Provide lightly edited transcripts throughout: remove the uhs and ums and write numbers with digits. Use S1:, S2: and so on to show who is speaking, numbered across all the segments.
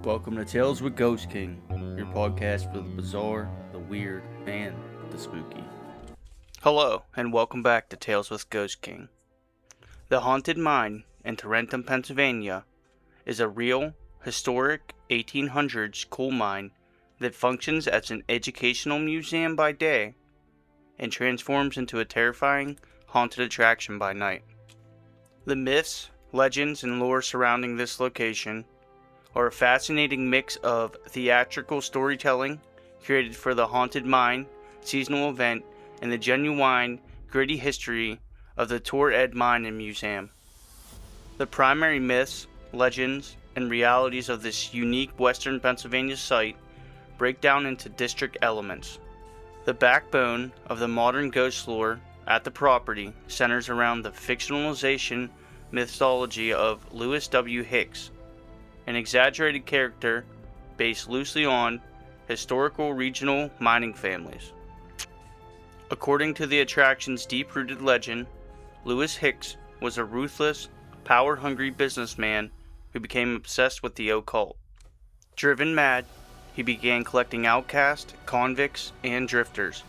S1: Welcome to Tales with Ghost King, your podcast for the bizarre, the weird, and the spooky.
S2: Hello, and welcome back to Tales with Ghost King. The Haunted Mine in Tarentum, Pennsylvania is a real, historic 1800s coal mine that functions as an educational museum by day and transforms into a terrifying, haunted attraction by night. The myths, legends, and lore surrounding this location are a fascinating mix of theatrical storytelling created for the Haunted Mine seasonal event and the genuine, gritty history of the Tor Ed Mine and Museum. The primary myths, legends, and realities of this unique western Pennsylvania site break down into district elements. The backbone of the modern ghost lore at the property centers around the fictionalization mythology of Lewis W. Hicks, an exaggerated character based loosely on historical regional mining families. According to the attraction's deep-rooted legend, Lewis Hicks was a ruthless, power-hungry businessman who became obsessed with the occult. Driven mad, he began collecting outcasts, convicts, and drifters,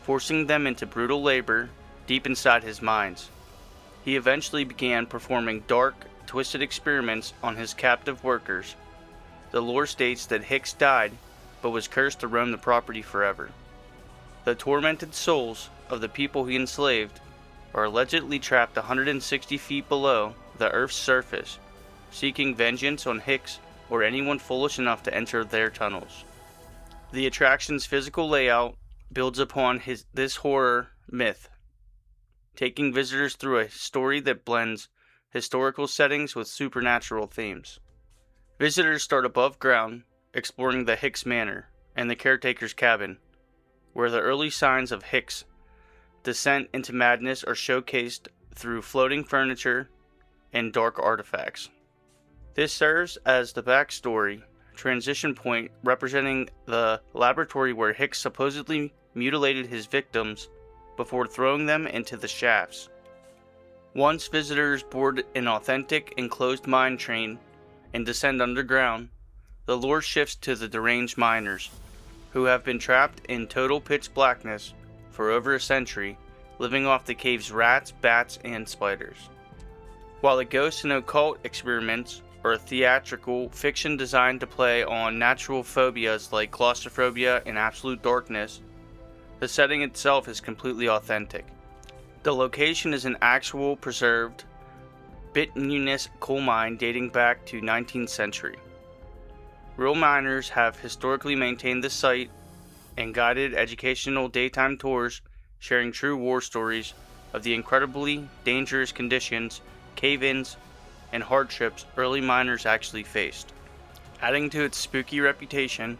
S2: forcing them into brutal labor deep inside his mines. He eventually began performing dark, twisted experiments on his captive workers. The lore states that Hicks died, but was cursed to roam the property forever. The tormented souls of the people he enslaved are allegedly trapped 160 feet below the Earth's surface, seeking vengeance on Hicks or anyone foolish enough to enter their tunnels. The attraction's physical layout builds upon this horror myth, taking visitors through a story that blends historical settings with supernatural themes. Visitors start above ground, exploring the Hicks Manor and the caretaker's cabin, where the early signs of Hicks' descent into madness are showcased through floating furniture and dark artifacts. This serves as the backstory transition point representing the laboratory where Hicks supposedly mutilated his victims before throwing them into the shafts. Once visitors board an authentic enclosed mine train and descend underground, the lore shifts to the deranged miners, who have been trapped in total pitch blackness for over a century, living off the cave's rats, bats, and spiders. While the ghosts and occult experiments are a theatrical fiction designed to play on natural phobias like claustrophobia and absolute darkness, the setting itself is completely authentic. The location is an actual preserved bituminous coal mine dating back to 19th century. Real miners have historically maintained the site and guided educational daytime tours sharing true war stories of the incredibly dangerous conditions, cave-ins, and hardships early miners actually faced. Adding to its spooky reputation,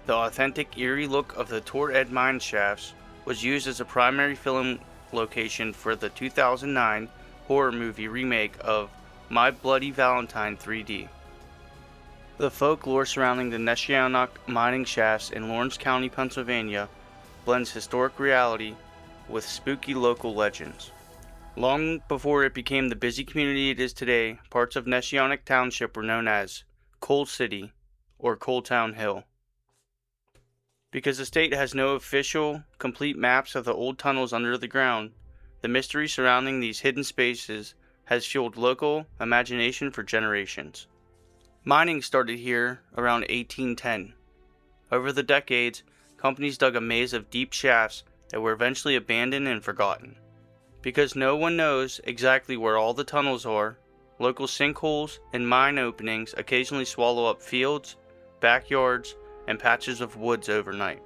S2: the authentic eerie look of the Tor Ed mine shafts was used as a primary film location for the 2009 horror movie remake of My Bloody Valentine 3D. The folklore surrounding the Neshianock mining shafts in Lawrence County, Pennsylvania blends historic reality with spooky local legends. Long before it became the busy community it is today, parts of Neshianock Township were known as Coal City or Coal Town Hill. Because the state has no official, complete maps of the old tunnels under the ground, the mystery surrounding these hidden spaces has fueled local imagination for generations. Mining started here around 1810. Over the decades, companies dug a maze of deep shafts that were eventually abandoned and forgotten. Because no one knows exactly where all the tunnels are, local sinkholes and mine openings occasionally swallow up fields, backyards, and patches of woods overnight.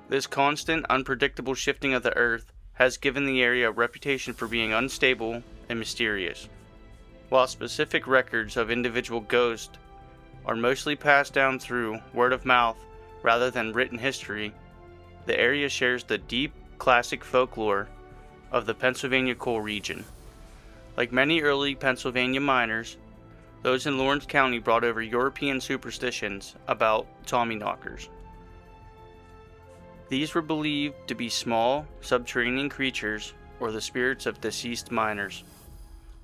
S2: This constant, unpredictable shifting of the earth has given the area a reputation for being unstable and mysterious. While specific records of individual ghosts are mostly passed down through word of mouth rather than written history, the area shares the deep, classic folklore of the Pennsylvania coal region. Like many early Pennsylvania miners, those in Lawrence County brought over European superstitions about Tommyknockers. These were believed to be small, subterranean creatures or the spirits of deceased miners.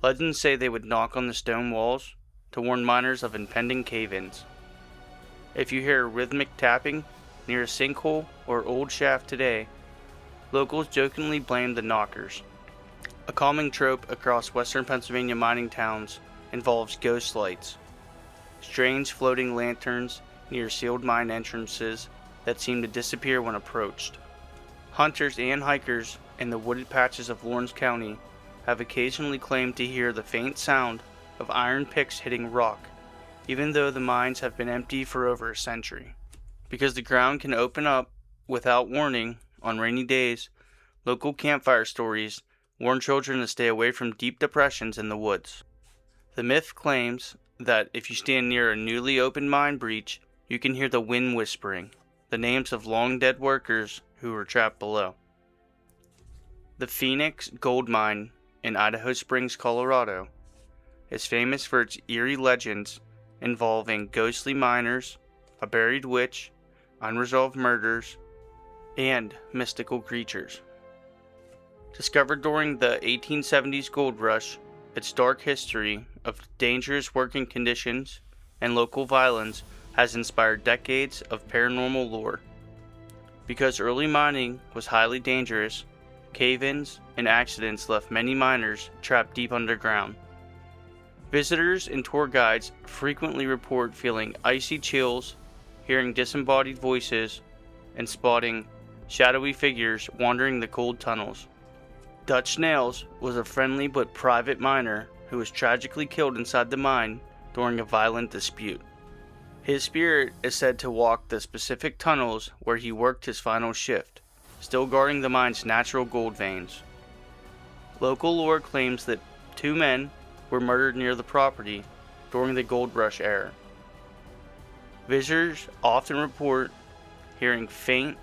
S2: Legends say they would knock on the stone walls to warn miners of impending cave-ins. If you hear a rhythmic tapping near a sinkhole or old shaft today, locals jokingly blame the knockers. A common trope across western Pennsylvania mining towns involves ghost lights, strange floating lanterns near sealed mine entrances that seem to disappear when approached. Hunters and hikers in the wooded patches of Lawrence County have occasionally claimed to hear the faint sound of iron picks hitting rock, even though the mines have been empty for over a century. Because the ground can open up without warning on rainy days, local campfire stories warn children to stay away from deep depressions in the woods. The myth claims that if you stand near a newly opened mine breach, you can hear the wind whispering the names of long-dead workers who were trapped below. The Phoenix Gold Mine in Idaho Springs, Colorado, is famous for its eerie legends involving ghostly miners, a buried witch, unresolved murders, and mystical creatures. Discovered during the 1870s gold rush, its dark history of dangerous working conditions and local violence has inspired decades of paranormal lore. Because early mining was highly dangerous, cave-ins and accidents left many miners trapped deep underground. Visitors and tour guides frequently report feeling icy chills, hearing disembodied voices, and spotting shadowy figures wandering the cold tunnels. Dutch Nails was a friendly but private miner who was tragically killed inside the mine during a violent dispute. His spirit is said to walk the specific tunnels where he worked his final shift, still guarding the mine's natural gold veins. Local lore claims that 2 men were murdered near the property during the gold rush era. Visitors often report hearing faint,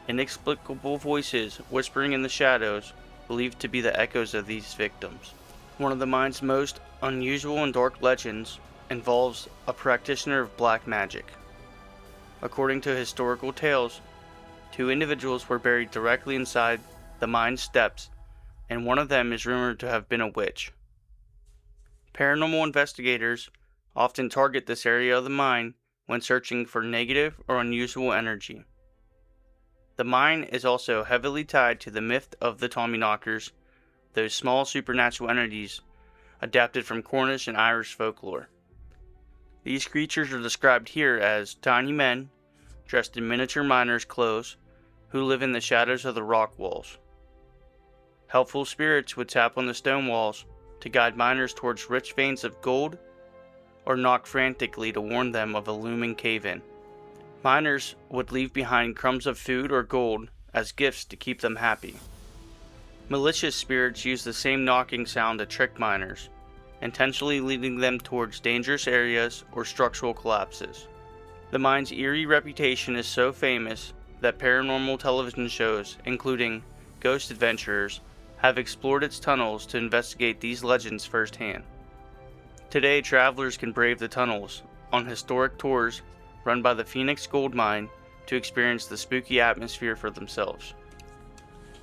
S2: inexplicable voices whispering in the shadows, believed to be the echoes of these victims. One of the mine's most unusual and dark legends involves a practitioner of black magic. According to historical tales, 2 individuals were buried directly inside the mine's steps, and one of them is rumored to have been a witch. Paranormal investigators often target this area of the mine when searching for negative or unusual energy. The mine is also heavily tied to the myth of the Tommyknockers, those small supernatural entities adapted from Cornish and Irish folklore. These creatures are described here as tiny men dressed in miniature miners' clothes who live in the shadows of the rock walls. Helpful spirits would tap on the stone walls to guide miners towards rich veins of gold or knock frantically to warn them of a looming cave-in. Miners would leave behind crumbs of food or gold as gifts to keep them happy. Malicious spirits use the same knocking sound to trick miners, intentionally leading them towards dangerous areas or structural collapses. The mine's eerie reputation is so famous that paranormal television shows, including Ghost Adventurers, have explored its tunnels to investigate these legends firsthand. Today, travelers can brave the tunnels on historic tours run by the Phoenix Gold Mine to experience the spooky atmosphere for themselves.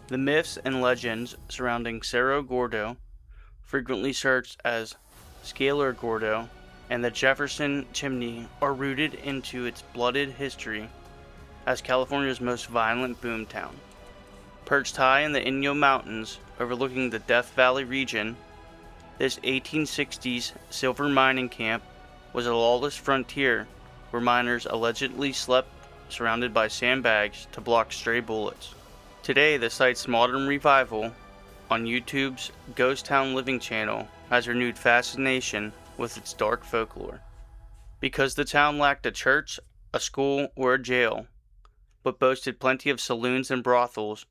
S2: The myths and legends surrounding Cerro Gordo, frequently searched as Scalar Gordo, and the Jefferson Chimney are rooted into its blooded history as California's most violent boomtown. Perched high in the Inyo Mountains overlooking the Death Valley region, this 1860s silver mining camp was a lawless frontier where miners allegedly slept surrounded by sandbags to block stray bullets. Today, the site's modern revival on YouTube's Ghost Town Living channel has renewed fascination with its dark folklore. Because the town lacked a church, a school, or a jail, but boasted plenty of saloons and brothels,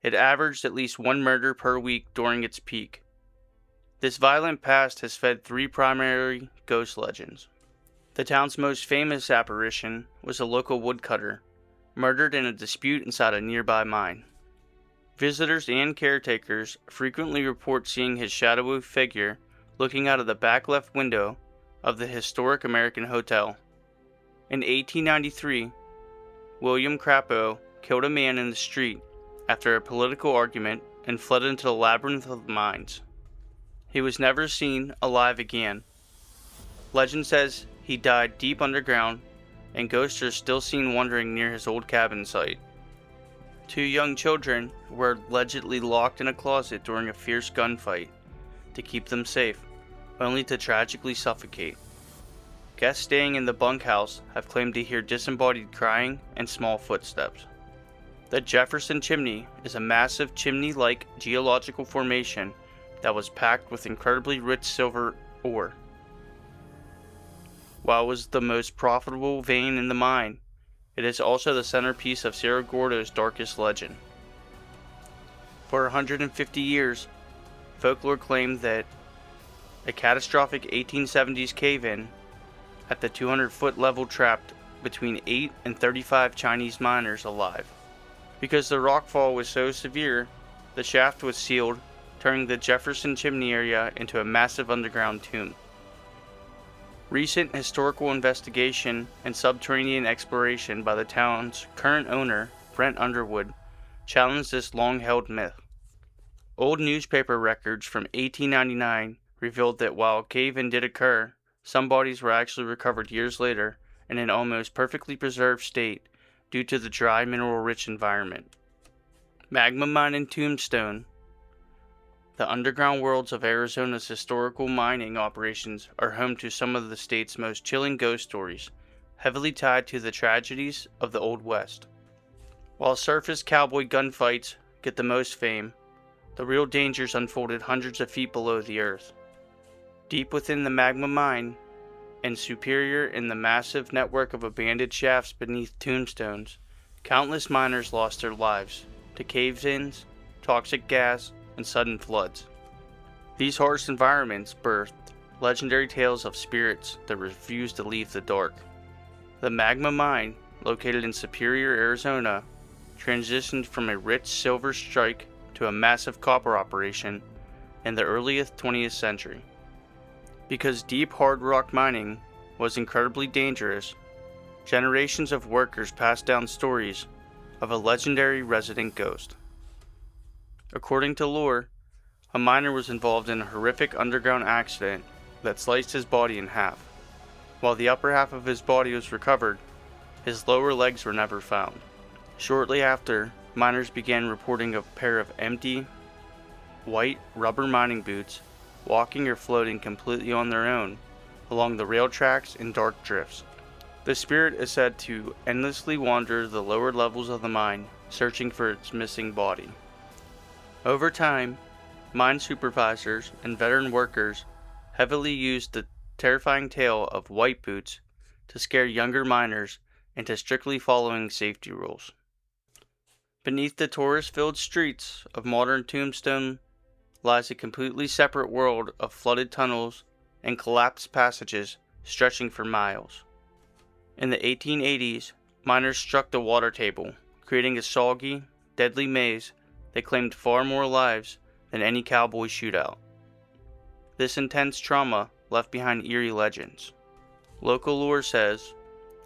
S2: it averaged at least 1 murder per week during its peak. This violent past has fed 3 primary ghost legends. The town's most famous apparition was a local woodcutter, murdered in a dispute inside a nearby mine. Visitors and caretakers frequently report seeing his shadowy figure looking out of the back left window of the historic American Hotel. In 1893, William Crapo killed a man in the street after a political argument and fled into the labyrinth of the mines. He was never seen alive again. Legend says he died deep underground and ghosts are still seen wandering near his old cabin site. 2 young children were allegedly locked in a closet during a fierce gunfight to keep them safe, only to tragically suffocate. Guests staying in the bunkhouse have claimed to hear disembodied crying and small footsteps. The Jefferson Chimney is a massive chimney-like geological formation that was packed with incredibly rich silver ore. While it was the most profitable vein in the mine, it is also the centerpiece of Cerro Gordo's darkest legend. For 150 years, folklore claimed that a catastrophic 1870s cave-in at the 200-foot level trapped between 8 and 35 Chinese miners alive. Because the rockfall was so severe, the shaft was sealed, turning the Jefferson Chimney area into a massive underground tomb. Recent historical investigation and subterranean exploration by the town's current owner, Brent Underwood, challenged this long-held myth. Old newspaper records from 1899 revealed that while a cave-in did occur, some bodies were actually recovered years later in an almost perfectly preserved state due to the dry, mineral-rich environment. Magma Mine and Tombstone. The underground worlds of Arizona's historical mining operations are home to some of the state's most chilling ghost stories, heavily tied to the tragedies of the Old West. While surface cowboy gunfights get the most fame, the real dangers unfolded hundreds of feet below the earth. Deep within the Magma Mine, and Superior in the massive network of abandoned shafts beneath tombstones, countless miners lost their lives to cave-ins, toxic gas, and sudden floods. These harsh environments birthed legendary tales of spirits that refused to leave the dark. The Magma Mine, located in Superior, Arizona, transitioned from a rich silver strike to a massive copper operation in the early 20th century. Because deep hard rock mining was incredibly dangerous, generations of workers passed down stories of a legendary resident ghost. According to lore, a miner was involved in a horrific underground accident that sliced his body in half. While the upper half of his body was recovered, his lower legs were never found. Shortly after, miners began reporting a pair of empty, white rubber mining boots walking or floating completely on their own along the rail tracks in dark drifts. The spirit is said to endlessly wander the lower levels of the mine, searching for its missing body. Over time, mine supervisors and veteran workers heavily used the terrifying tale of white boots to scare younger miners into strictly following safety rules. Beneath the tourist-filled streets of modern Tombstone lies a completely separate world of flooded tunnels and collapsed passages stretching for miles. In the 1880s, miners struck the water table, creating a soggy, deadly maze that claimed far more lives than any cowboy shootout. This intense trauma left behind eerie legends. Local lore says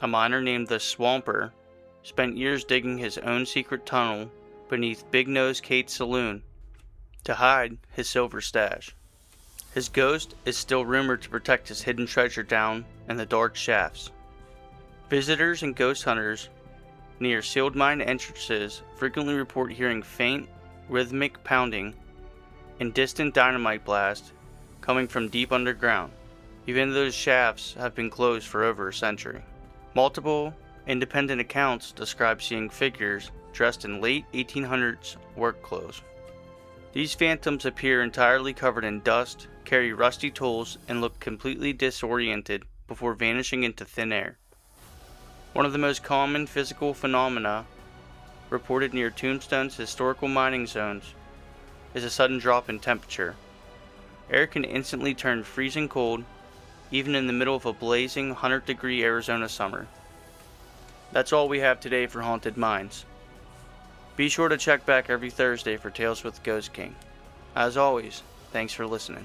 S2: a miner named the Swamper spent years digging his own secret tunnel beneath Big Nose Kate's saloon to hide his silver stash. His ghost is still rumored to protect his hidden treasure down in the dark shafts. Visitors and ghost hunters near sealed mine entrances frequently report hearing faint, rhythmic pounding and distant dynamite blasts coming from deep underground, even though those shafts have been closed for over a century. Multiple independent accounts describe seeing figures dressed in late 1800s work clothes. These phantoms appear entirely covered in dust, carry rusty tools, and look completely disoriented before vanishing into thin air. One of the most common physical phenomena reported near Tombstone's historical mining zones is a sudden drop in temperature. Air can instantly turn freezing cold, even in the middle of a blazing 100-degree Arizona summer. That's all we have today for Haunted Mines. Be sure to check back every Thursday for Tales with Ghost King. As always, thanks for listening.